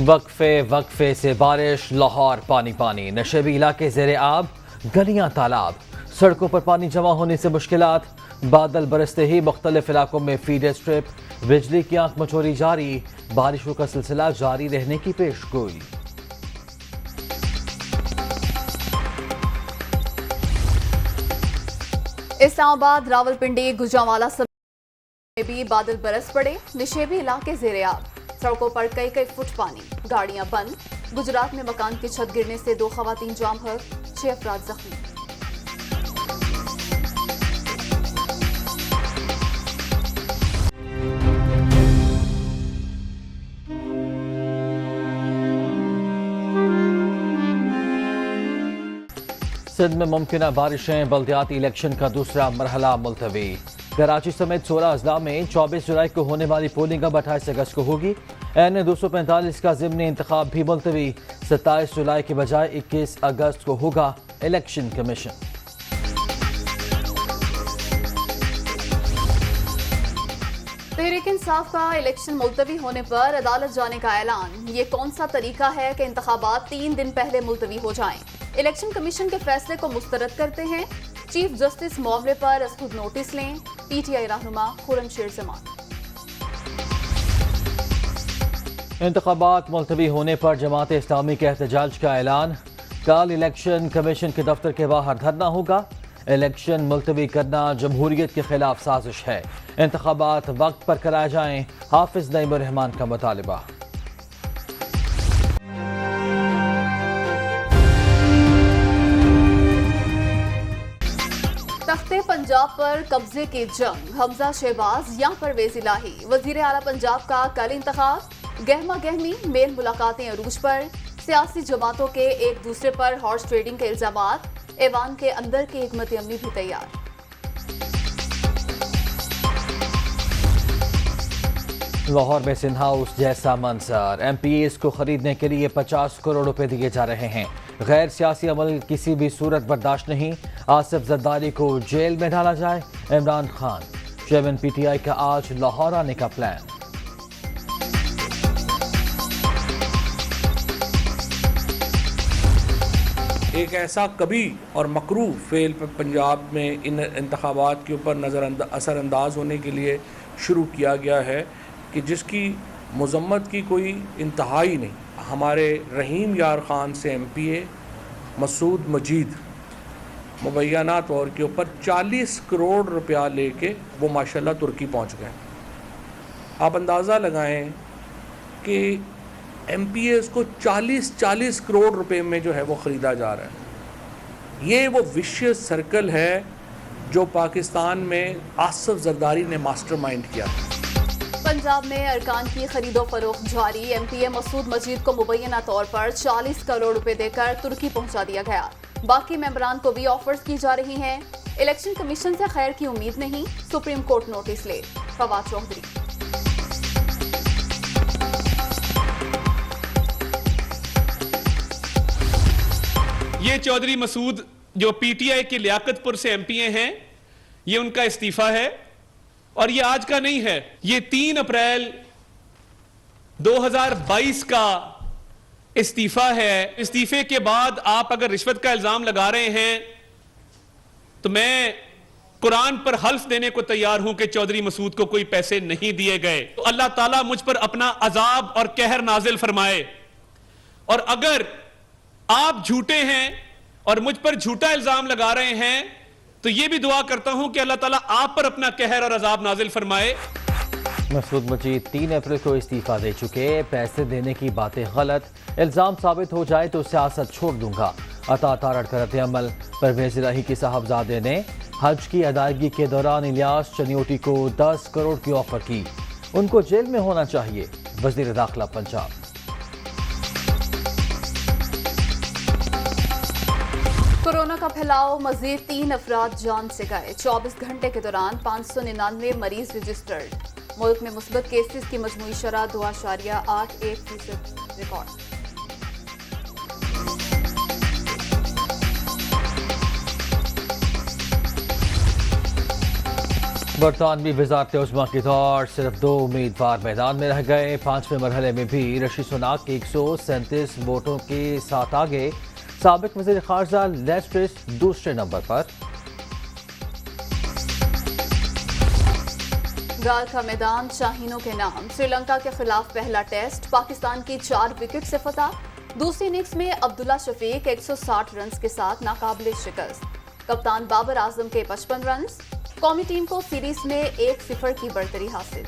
वक्फे से बारिश, लाहौर पानी पानी, नशेबी इलाके ज़ेरे आब, गलियां तालाब, सड़कों पर पानी जमा होने से मुश्किलात। बादल बरसते ही मुख्तलिफ इलाकों में फीडर स्ट्रिप, बिजली की आंख मचोरी जारी, बारिशों का सिलसिला जारी रहने की पेशगोई। इस्लामाबाद, रावलपिंडी, गुजरांवाला में भी बादल बरस पड़े, निशेबी इलाके ज़ेरे आब, सड़कों पर कई फुट पानी, गाड़ियां बंद। गुजरात में मकान की छत गिरने से 2 खवातीन जाम हक, 6 अफराद जख्मी। सिंध में मुमकिन बारिशें, बल्दियाती इलेक्शन का दूसरा मरहला मुलतवी। कराची समेत 16 अजला में 24 जुलाई को होने वाली पोलिंग अब 28 अगस्त को होगी। एन 245 का ज़िमनी इंतखाब भी मुलतवी, 27 जुलाई के बजाय 21 अगस्त को होगा इलेक्शन कमीशन। तहरीक इंसाफ का इलेक्शन मुलतवी होने पर अदालत जाने का ऐलान। ये कौन सा तरीका है कि इंतखाबात 3 दिन पहले मुलतवी हो जाएं? इलेक्शन कमीशन के फैसले को मुस्तरद करते हैं। चीफ जस्टिस मामले पर खुद नोटिस लें। PTI रहनुमा खुर्रमशेर जमान। इंतखाबात मुलतवी होने पर जमात इस्लामी के एहतजाज का ऐलान। कल इलेक्शन कमीशन के दफ्तर के बाहर धरना होगा। इलेक्शन मुलतवी करना जमहूरियत के खिलाफ साजिश है। इंतखाबात वक्त पर कराए जाएं, हाफिज नईमुर रहमान का मुतालबा। तख्ते पंजाब पर कब्जे की जंग, हमजा शहबाज या परवेज इलाही। वजीर आला पंजाब का कल इंतखाब, गहमा गहमी, मेल मुलाकातें अरूज पर। सियासी जमातों के एक दूसरे पर हॉर्स ट्रेडिंग के इल्जामात। ऐवान के अंदर की हिकमत अमली भी तैयार। लाहौर में सिंध हाउस जैसा मंजर। MPAs को खरीदने के लिए 50 करोड़ रुपए दिए जा रहे हैं। गैर सियासी अमल किसी भी सूरत बर्दाश्त नहीं। आसिफ जरदारी को जेल में डाला जाए। इमरान खान, चेयरमैन PTI का आज लाहौर आने का प्लान। एक ऐसा कभी और मकरूह फेल पंजाब में इन इंतखाबात के ऊपर असरअंदाज होने के लिए शुरू किया गया है कि जिसकी मजम्मत की कोई इंतहाई नहीं। हमारे रहीम यार ख़ान से MPA मसूद मजीद मुबैना तौर के ऊपर 40 करोड़ रुपया लेके वो माशाल्लाह तुर्की पहुंच गए। आप अंदाज़ा लगाएं कि MPAs को 40 करोड़ रुपए में जो है वो ख़रीदा जा रहा है। ये वो विशियस सर्कल है जो पाकिस्तान में आसिफ जरदारी ने मास्टरमाइंड किया। पंजाब में अरकान की खरीदो फरोख्त जारी। MPA मसूद मजीद को मुबैना तौर पर 40 करोड़ रुपए देकर तुर्की पहुंचा दिया गया। बाकी मेंबरान को भी ऑफर्स की जा रही हैं। इलेक्शन कमीशन से खैर की उम्मीद नहीं, सुप्रीम कोर्ट नोटिस ले। फवाद चौधरी। ये चौधरी मसूद जो PTI के लियाकतपुर से MPA हैं, ये उनका इस्तीफा है और ये आज का नहीं है। ये 3 अप्रैल 2022 का इस्तीफा है। इस्तीफे के बाद आप अगर रिश्वत का इल्जाम लगा रहे हैं तो मैं कुरान पर हल्फ देने को तैयार हूं कि चौधरी मसूद को कोई पैसे नहीं दिए गए। तो अल्लाह ताला मुझ पर अपना अजाब और कहर नाजिल फरमाए। और अगर आप झूठे हैं और मुझ पर झूठा इल्जाम लगा रहे हैं तो यह भी दुआ करता हूं कि अल्लाह ताला आप पर अपना कहर और अजाब नाजिल फरमाए। मसूद मजीद 3 अप्रैल को इस्तीफा दे चुके। पैसे देने की बातें गलत, इल्जाम साबित हो जाए तो सियासत छोड़ दूंगा। अता तारड़ करते अमल। परवेज इलाही के साहबजादे ने हज की अदायगी के दौरान इलियास चनियोटी को 10 करोड़ की ऑफर की। उनको जेल में होना चाहिए। वजीर दाखिला पंजाब। कोरोना का फैलाव, मजीद 3 अफराद जान से गए। 24 घंटे के दौरान 599 मरीज रजिस्टर्ड। मुल्क में मुस्बत केसेस की मजमूई शरह 2.81% रिकॉर्ड। बरतानवी वजारत उज़्मा की दौड़ सिर्फ 2 उम्मीदवार मैदान में रह गए। 5वें मरहले में भी ऋषि सुनाक के 137 वोटों के साथ आगे। साबिक वज़ीर ख़ारजा लिज़ ट्रस दूसरे नंबर पर। गाल का मैदान शाहीनों के नाम। श्रीलंका के खिलाफ पहला टेस्ट, पाकिस्तान की 4 विकेट से फतह। दूसरी इनिंग्स में अब्दुल्ला शफीक 160 रन के साथ नाकाबिले शिकस्त। कप्तान बाबर आजम के 55 रन। कौमी टीम को सीरीज में 1-0 की बढ़तरी हासिल।